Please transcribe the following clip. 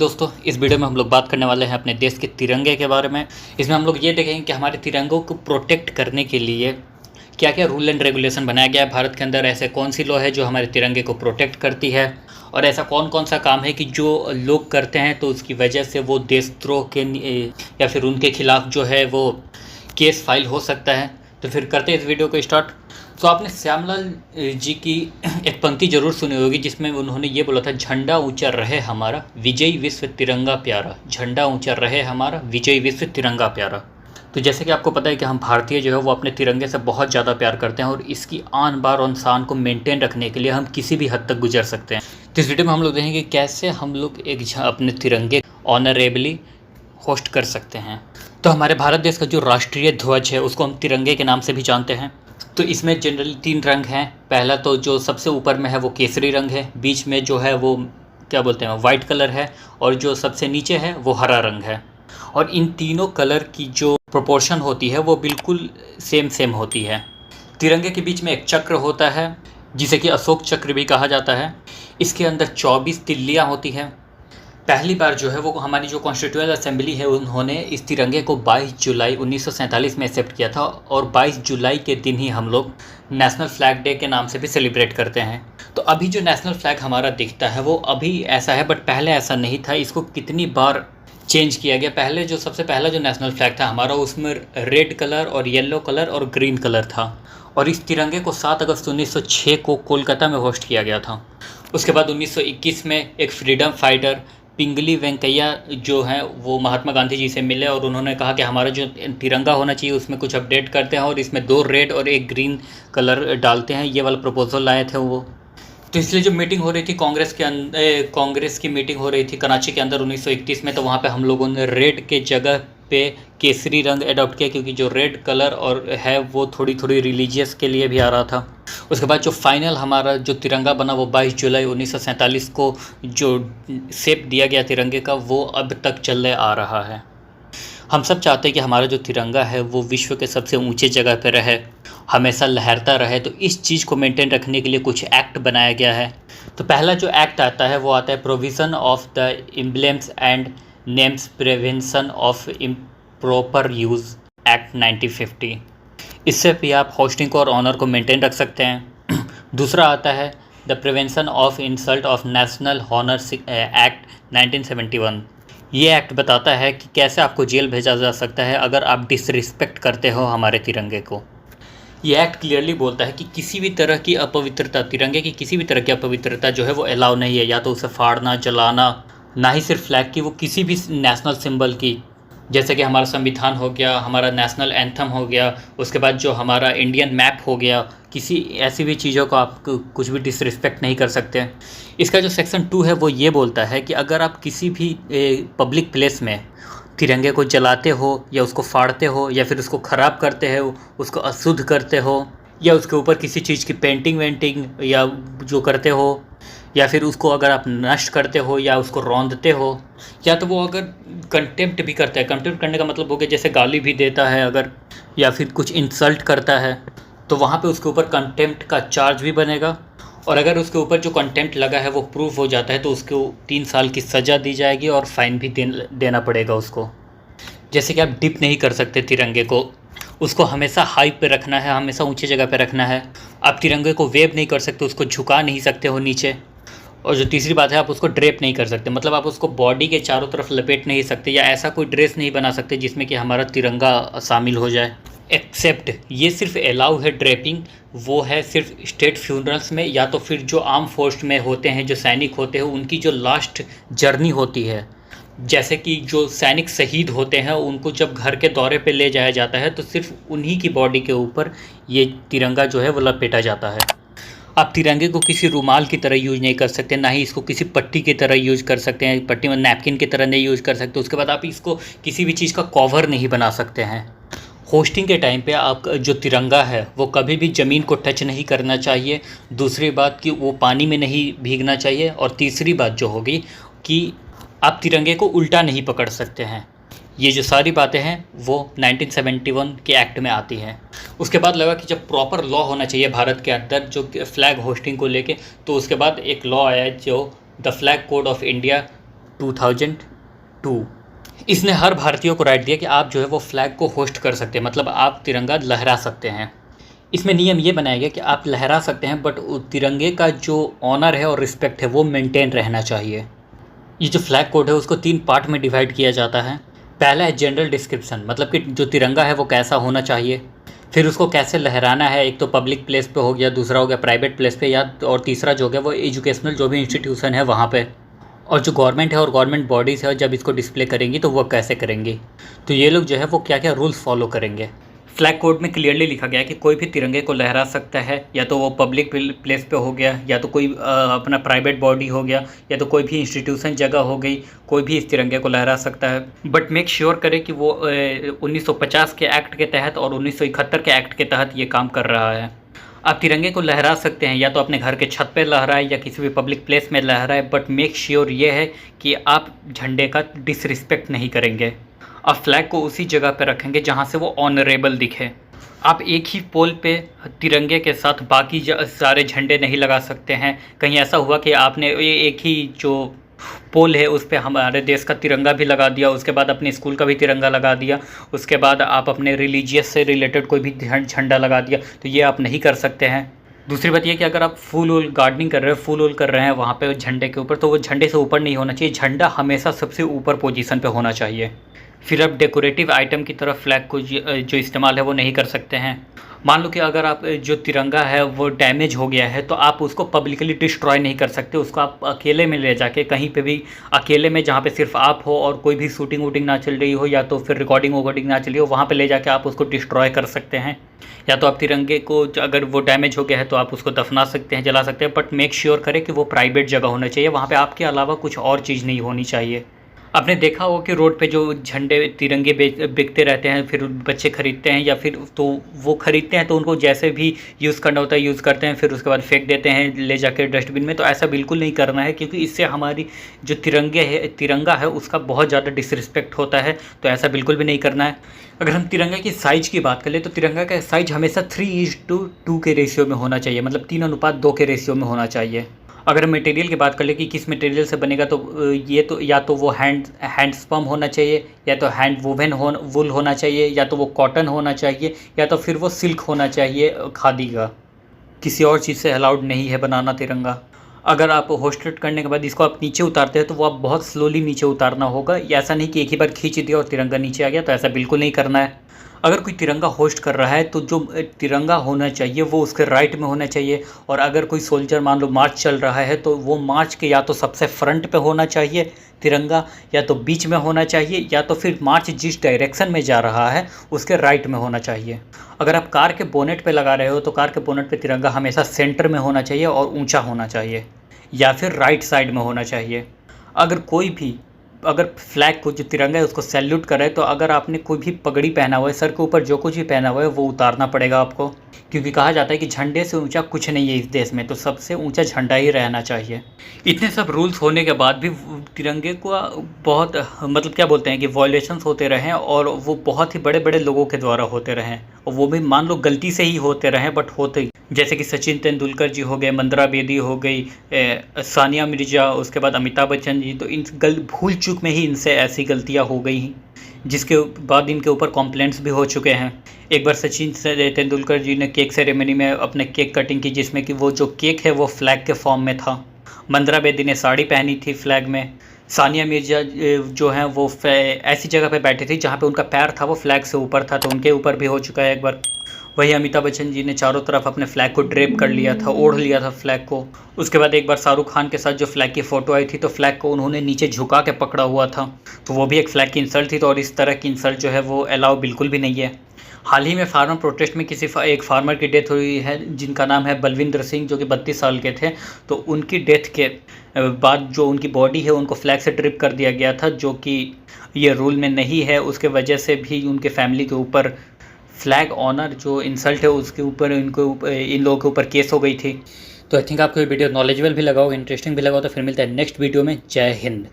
दोस्तों, इस वीडियो में हम लोग बात करने वाले हैं अपने देश के तिरंगे के बारे में। इसमें हम लोग ये देखेंगे कि हमारे तिरंगों को प्रोटेक्ट करने के लिए क्या क्या रूल एंड रेगुलेशन बनाया गया है भारत के अंदर। ऐसे कौन सी लॉ है जो हमारे तिरंगे को प्रोटेक्ट करती है, और ऐसा कौन कौन सा काम है कि जो लोग करते हैं तो उसकी वजह से वो देशद्रोह के या फिर उनके खिलाफ जो है वो केस फाइल हो सकता है। तो फिर करते हैं इस वीडियो को स्टार्ट। तो आपने श्यामलाल जी की एक पंक्ति जरूर सुनी होगी जिसमें उन्होंने ये बोला था, झंडा ऊंचा रहे हमारा विजयी विश्व तिरंगा प्यारा। झंडा ऊंचा रहे हमारा विजयी विश्व तिरंगा प्यारा। तो जैसे कि आपको पता है कि हम भारतीय जो है वो अपने तिरंगे से बहुत ज़्यादा प्यार करते हैं, और इसकी आन बार और शान को मेंटेन रखने के लिए हम किसी भी हद तक गुजर सकते हैं। तो इस वीडियो में हम लोग देखेंगे कैसे हम लोग अपने तिरंगे ऑनरेबली होस्ट कर सकते हैं। तो हमारे भारत देश का जो राष्ट्रीय ध्वज है उसको हम तिरंगे के नाम से भी जानते हैं। तो इसमें जनरली 3 रंग हैं। पहला तो जो सबसे ऊपर में है वो केसरी रंग है, बीच में जो है वो क्या बोलते हैं वाइट कलर है, और जो सबसे नीचे है वो हरा रंग है। और इन तीनों कलर की जो प्रोपोर्शन होती है वो बिल्कुल सेम होती है। तिरंगे के बीच में एक चक्र होता है जिसे कि अशोक चक्र भी कहा जाता है। इसके अंदर 24 तिल्लियाँ होती हैं। पहली बार जो है वो हमारी जो कॉन्स्टिट्यूएंट असेंबली है उन्होंने इस तिरंगे को 22 जुलाई 1947 में एक्सेप्ट किया था, और 22 जुलाई के दिन ही हम लोग नेशनल फ्लैग डे के नाम से भी सेलिब्रेट करते हैं। तो अभी जो नेशनल फ्लैग हमारा दिखता है वो अभी ऐसा है, बट पहले ऐसा नहीं था। इसको कितनी बार चेंज किया गया। पहले जो सबसे पहला जो नेशनल फ्लैग था हमारा उसमें रेड कलर और येलो कलर और ग्रीन कलर था, और इस तिरंगे को 7 अगस्त 1906 को कोलकाता में होस्ट किया गया था। उसके बाद 1921 में एक फ्रीडम फाइटर पिंगली वेंकैया जो हैं वो महात्मा गांधी जी से मिले, और उन्होंने कहा कि हमारा जो तिरंगा होना चाहिए उसमें कुछ अपडेट करते हैं और इसमें 2 रेड और 1 ग्रीन कलर डालते हैं। ये वाला प्रपोजल लाए थे वो। तो इसलिए जो मीटिंग हो रही थी कांग्रेस की मीटिंग हो रही थी कराची के अंदर 1931 में, तो वहाँ पे हम लोगों ने रेड के जगह पे केसरी रंग अडॉप्ट किया, क्योंकि जो रेड कलर और है वो थोड़ी रिलीजियस के लिए भी आ रहा था। उसके बाद जो फाइनल हमारा जो तिरंगा बना वो 22 जुलाई 1947 को जो शेप दिया गया तिरंगे का वो अब तक चले आ रहा है। हम सब चाहते हैं कि हमारा जो तिरंगा है वो विश्व के सबसे ऊंचे जगह पर रहे, हमेशा लहरता रहे। तो इस चीज़ को मेंटेन रखने के लिए कुछ एक्ट बनाया गया है। तो पहला जो एक्ट आता है वो आता है provision of the emblems and names prevention of improper use act 1950। इससे भी आप होस्टिंग और ऑनर को मेंटेन रख सकते हैं। दूसरा आता है the Prevention of Insult of National Honour Act 1971। ये एक्ट बताता है कि कैसे आपको जेल भेजा जा सकता है अगर आप डिसरिस्पेक्ट करते हो हमारे तिरंगे को। ये एक्ट क्लियरली बोलता है कि किसी भी तरह की अपवित्रता, तिरंगे की किसी भी तरह की अपवित्रता जो है वो अलाउ नहीं है, या तो उसे फाड़ना, जलाना, ना ही सिर्फ फ्लैग की, वो किसी भी नेशनल सिंबल की, जैसे कि हमारा संविधान हो गया, हमारा नेशनल एंथम हो गया, उसके बाद जो हमारा इंडियन मैप हो गया, किसी ऐसी भी चीज़ों को आप कुछ भी डिसरिस्पेक्ट नहीं कर सकते। इसका जो सेक्शन 2 है वो ये बोलता है कि अगर आप किसी भी पब्लिक प्लेस में तिरंगे को जलाते हो या उसको फाड़ते हो या फिर उसको ख़राब करते हो, उसको अशुद्ध करते हो, या उसके ऊपर किसी चीज़ की पेंटिंग वेंटिंग या जो करते हो, या फिर उसको अगर आप नष्ट करते हो या उसको रौंदते हो, या तो वो अगर कंटेम्प्ट भी करता है। कंटेम्प्ट करने का मतलब हो गया जैसे गाली भी देता है अगर, या फिर कुछ इंसल्ट करता है, तो वहाँ पे उसके ऊपर कंटेम्प्ट का चार्ज भी बनेगा। और अगर उसके ऊपर जो कंटेम्प्ट लगा है वो प्रूफ हो जाता है तो उसको 3 साल की सज़ा दी जाएगी और फ़ाइन भी देना पड़ेगा उसको। जैसे कि आप डिप नहीं कर सकते तिरंगे को, उसको हमेशा हाई पे रखना है, हमेशा ऊंची जगह पे रखना है। आप तिरंगे को वेव नहीं कर सकते, उसको झुका नहीं सकते हो नीचे। और जो तीसरी बात है, आप उसको ड्रेप नहीं कर सकते, मतलब आप उसको बॉडी के चारों तरफ लपेट नहीं सकते, या ऐसा कोई ड्रेस नहीं बना सकते जिसमें कि हमारा तिरंगा शामिल हो जाए। एक्सेप्ट ये सिर्फ अलाउ है ड्रेपिंग, वो है सिर्फ स्टेट फ्यूनरल्स में, या तो फिर जो आर्म फोर्स में होते हैं, जो सैनिक होते हैं, उनकी जो लास्ट जर्नी होती है, जैसे कि जो सैनिक शहीद होते हैं उनको जब घर के दौरे पे ले जाया जाता है तो सिर्फ उन्हीं की बॉडी के ऊपर ये तिरंगा जो है वो लपेटा जाता है। आप तिरंगे को किसी रुमाल की तरह यूज़ नहीं कर सकते, ना ही इसको किसी पट्टी की तरह यूज़ कर सकते हैं, पट्टी में नैपकिन की तरह नहीं यूज़ कर सकते। उसके बाद आप इसको किसी भी चीज़ का कवर नहीं बना सकते हैं। होस्टिंग के टाइम पे आप जो तिरंगा है वो कभी भी ज़मीन को टच नहीं करना चाहिए। दूसरी बात कि वो पानी में नहीं भीगना चाहिए। और तीसरी बात जो होगी कि आप तिरंगे को उल्टा नहीं पकड़ सकते हैं। ये जो सारी बातें हैं वो 1971 के एक्ट में आती हैं। उसके बाद लगा कि जब प्रॉपर लॉ होना चाहिए भारत के अंदर जो फ्लैग होस्टिंग को लेके, तो उसके बाद एक लॉ आया जो the flag code of India 2002। इसने हर भारतीय को राइट दिया कि आप जो है वो फ्लैग को होस्ट कर सकते हैं, मतलब आप तिरंगा लहरा सकते हैं। इसमें नियम ये बनाया गया कि आप लहरा सकते हैं, बट तिरंगे का जो ऑनर है और रिस्पेक्ट है वो मेंटेन रहना चाहिए। ये जो फ्लैग कोड है उसको 3 पार्ट में डिवाइड किया जाता है। पहला है जनरल डिस्क्रिप्शन, मतलब कि जो तिरंगा है वो कैसा होना चाहिए, फिर उसको कैसे लहराना है। एक तो पब्लिक प्लेस पे हो गया, दूसरा हो गया प्राइवेट प्लेस पे, या और तीसरा जो हो गया वो एजुकेशनल जो भी इंस्टीट्यूशन है वहाँ पे, और जो गवर्नमेंट है और गवर्नमेंट बॉडीज़ है जब इसको डिस्प्ले करेंगी तो वो कैसे करेंगी। तो ये लोग जो है वो क्या क्या रूल्स फॉलो करेंगे। फ्लैग कोड में क्लियरली लिखा गया है कि कोई भी तिरंगे को लहरा सकता है, या तो वो पब्लिक प्लेस पे हो गया, या तो कोई अपना प्राइवेट बॉडी हो गया, या तो कोई भी इंस्टीट्यूशन जगह हो गई, कोई भी इस तिरंगे को लहरा सकता है। बट मेक श्योर करे कि वो 1950 के एक्ट के तहत और 1971 के एक्ट के तहत ये काम कर रहा है। आप तिरंगे को लहरा सकते हैं, या तो अपने घर के छत पे लहराए या किसी भी पब्लिक प्लेस में लहराए, बट मेक श्योर ये है कि आप झंडे का डिसरिस्पेक्ट नहीं करेंगे। आप फ्लैग को उसी जगह पर रखेंगे जहां से वो ऑनरेबल दिखे। आप एक ही पोल पे तिरंगे के साथ बाकी सारे झंडे नहीं लगा सकते हैं। कहीं ऐसा हुआ कि आपने एक ही जो पोल है उस पर हमारे देश का तिरंगा भी लगा दिया, उसके बाद अपने स्कूल का भी तिरंगा लगा दिया, उसके बाद आप अपने रिलीजियस से रिलेटेड कोई भी झंडा लगा दिया, तो ये आप नहीं कर सकते हैं। दूसरी बात ये कि अगर आप फूल वूल गार्डनिंग कर रहे हैं, फूल वूल कर रहे हैं वहाँ पे झंडे के ऊपर, तो वो झंडे से ऊपर नहीं होना चाहिए। झंडा हमेशा सबसे ऊपर पोजीशन पे होना चाहिए। फिर आप डेकोरेटिव आइटम की तरफ फ्लैग को जो इस्तेमाल है वो नहीं कर सकते हैं। मान लो कि अगर आप जो तिरंगा है वो डैमेज हो गया है तो आप उसको पब्लिकली डिस्ट्रॉय नहीं कर सकते। उसको आप अकेले में ले जाके कहीं पे भी अकेले में, जहाँ पे सिर्फ आप हो और कोई भी शूटिंग वूटिंग ना चल रही हो, या तो फिर रिकॉर्डिंग वॉकॉर्डिंग ना चली हो, वहाँ पे ले जाके आप उसको डिस्ट्रॉय कर सकते हैं। या तो आप तिरंगे को अगर वो डैमेज हो गया है तो आप उसको दफना सकते हैं, जला सकते हैं, बट मेक श्योर करें कि वो प्राइवेट जगह होना चाहिए। वहाँ पर आपके अलावा कुछ और चीज़ नहीं होनी चाहिए। आपने देखा हो कि रोड पे जो झंडे तिरंगे बिकते रहते हैं, फिर बच्चे खरीदते हैं, या फिर तो वो खरीदते हैं तो उनको जैसे भी यूज़ करना होता है यूज़ करते हैं, फिर उसके बाद फेंक देते हैं ले जाकर डस्टबिन में। तो ऐसा बिल्कुल नहीं करना है, क्योंकि इससे हमारी जो तिरंगा है उसका बहुत ज़्यादा डिसरिस्पेक्ट होता है। तो ऐसा बिल्कुल भी नहीं करना है। अगर हम तिरंगा की साइज़ की बात करें तो तिरंगा का साइज़ हमेशा 3:2 के रेशियो में होना चाहिए, मतलब 3:2 के रेशियो में होना चाहिए। अगर मटेरियल की बात कर ले कि किस मटेरियल से बनेगा, तो ये तो या तो वो हैंड स्पम होना चाहिए, या तो हैंड वूवन वुल होना चाहिए, या तो वो कॉटन होना चाहिए, या तो फिर वो सिल्क होना चाहिए खादी का। किसी और चीज़ से अलाउड नहीं है बनाना तिरंगा। अगर आप होस्टेड करने के बाद इसको आप नीचे उतारते हैं तो वो आप बहुत स्लोली नीचे उतारना होगा। ऐसा नहीं कि एक ही बार खींच दिया और तिरंगा नीचे आ गया, तो ऐसा बिल्कुल नहीं करना है। अगर कोई तिरंगा होस्ट कर रहा है तो जो तिरंगा होना चाहिए वो उसके राइट में होना चाहिए। और अगर कोई सोल्जर मान लो मार्च चल रहा है तो वो मार्च के या तो सबसे फ्रंट पे होना चाहिए तिरंगा, या तो बीच में होना चाहिए, या तो फिर मार्च जिस डायरेक्शन में जा रहा है उसके राइट में होना चाहिए। अगर आप कार के बोनेट पे लगा रहे हो तो कार के बोनेट पे तिरंगा हमेशा सेंटर में होना चाहिए और ऊंचा होना चाहिए, या फिर राइट साइड में होना चाहिए। अगर फ्लैग को जो तिरंगा है उसको सैल्यूट कर रहे हैं तो अगर आपने कोई भी पगड़ी पहना हुआ है, सर के ऊपर जो कुछ भी पहना हुआ है वो उतारना पड़ेगा आपको, क्योंकि कहा जाता है कि झंडे से ऊंचा कुछ नहीं है इस देश में, तो सबसे ऊंचा झंडा ही रहना चाहिए। इतने सब रूल्स होने के बाद भी तिरंगे को बहुत मतलब क्या बोलते हैं कि वॉयलेशंस होते रहे, और वो बहुत ही बड़े बड़े लोगों के द्वारा होते रहें, और वो भी मान लो गलती से ही होते रहें, बट होते, जैसे कि सचिन तेंदुलकर जी हो गए, मंदरा बेदी हो गई, सानिया मिर्ज़ा, उसके बाद अमिताभ बच्चन जी, तो इन भूल चूक में ही इनसे ऐसी गलतियां हो गई हैं, जिसके बाद इनके ऊपर कॉम्प्लेंट्स भी हो चुके हैं। एक बार सचिन तेंदुलकर जी ने केक सेरेमनी में अपने केक कटिंग की, जिसमें कि वो जो केक है वो फ्लैग के फॉर्म में था। मंदरा बेदी ने साड़ी पहनी थी फ्लैग में। सानिया मिर्ज़ा जो हैं वो ऐसी जगह पे बैठी थी जहाँ पे उनका पैर था वो फ्लैग से ऊपर था, तो उनके ऊपर भी हो चुका है एक बार। वही अमिताभ बच्चन जी ने चारों तरफ अपने फ्लैग को ड्रेप कर लिया था, ओढ़ लिया था फ्लैग को। उसके बाद एक बार शाहरुख खान के साथ जो फ्लैग की फ़ोटो आई थी तो फ्लैग को उन्होंने नीचे झुका के पकड़ा हुआ था, तो वो भी एक फ्लैग की इंसल्ट थी। तो और इस तरह की इंसल्ट जो है वो अलाउ बिल्कुल भी नहीं है। हाल ही में फार्मर प्रोटेस्ट में एक फार्मर की डेथ हुई है जिनका नाम है बलविंदर सिंह, जो कि 32 साल के थे। तो उनकी डेथ के बाद जो उनकी बॉडी है उनको फ्लैग से ड्रिप कर दिया गया था, जो कि ये रूल में नहीं है। उसके वजह से भी उनके फैमिली के ऊपर फ्लैग ऑनर जो इंसल्ट है उसके ऊपर इन लोगों के ऊपर केस हो गई थी। तो आई थिंक आपको ये वीडियो नॉलेजेबल भी लगा होगा, इंटरेस्टिंग भी लगा हो। तो फिर मिलता है नेक्स्ट वीडियो में। जय हिंद।